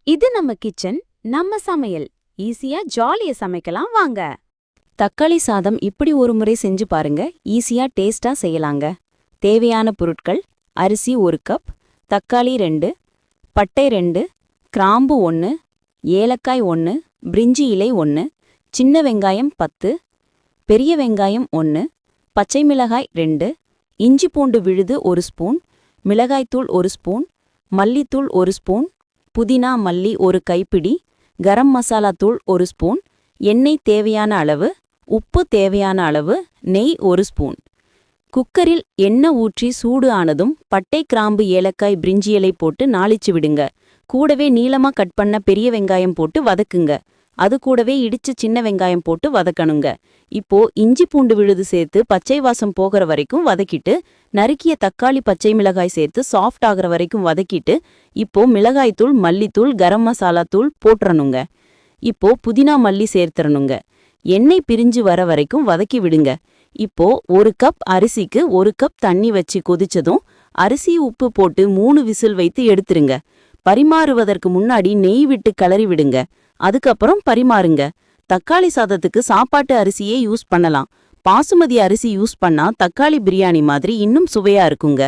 இது நம்ம கிச்சன், நம்ம சமையல். ஈஸியா ஜாலியா சமைக்கலாம் வாங்க. தக்காளி சாதம் இப்படி ஒரு முறை செஞ்சு பாருங்க. ஈஸியா டேஸ்டா செய்யலாங்க. தேவையான பொருட்கள்: அரிசி 1 கப், தக்காளி 2, பட்டை 2, கிராம்பு 1, ஏலக்காய் 1, பிரிஞ்சி இலை 1, சின்ன வெங்காயம் 10, பெரிய வெங்காயம் 1, பச்சை மிளகாய் 2, இஞ்சி பூண்டு விழுது 1 ஸ்பூன், மிளகாய்த்தூள் 1 ஸ்பூன், மல்லித்தூள் 1 ஸ்பூன், புதினா மல்லி 1 கைப்பிடி, கரம் மசாலா தூள் 1 ஸ்பூன், எண்ணெய் தேவையான அளவு, உப்பு தேவையான அளவு, நெய் 1 ஸ்பூன். குக்கரில் எண்ணெய் ஊற்றி சூடு ஆனதும் பட்டை, கிராம்பு, ஏலக்காய், பிரிஞ்சி இலை போட்டு நாளிச்சு விடுங்க. கூடவே நீளமா கட் பண்ண பெரிய வெங்காயம் போட்டு வதக்குங்க. அது கூடவே இடிச்ச சின்ன வெங்காயம் போட்டு வதக்கணுங்க. இப்போ இஞ்சி பூண்டு விழுது சேர்த்து பச்சை வாசம் போகிற வரைக்கும் வதக்கிட்டு, நறுக்கிய தக்காளி, பச்சை மிளகாய் சேர்த்து சாஃப்ட் ஆகிற வரைக்கும் வதக்கிட்டு, இப்போ மிளகாய்த்தூள், மல்லித்தூள், கரம் மசாலா தூள் போட்டுறணுங்க. இப்போ புதினா மல்லி சேர்த்துறணுங்க. எண்ணெய் பிரிஞ்சு வர வரைக்கும் வதக்கி விடுங்க. இப்போ 1 கப் அரிசிக்கு 1 கப் தண்ணி வச்சு கொதிச்சதும் அரிசி, உப்பு போட்டு 3 விசில் வைத்து எடுத்துருங்க. பரிமாறுவதற்கு முன்னாடி நெய் விட்டு கிளறி விடுங்க. அதுக்கப்புறம் பரிமாறுங்க. தக்காளி சாதத்துக்கு சாப்பாட்டு அரிசியே யூஸ் பண்ணலாம். பாசுமதி அரிசி யூஸ் பண்ணா தக்காளி பிரியாணி மாதிரி இன்னும் சுவையா இருக்குங்க.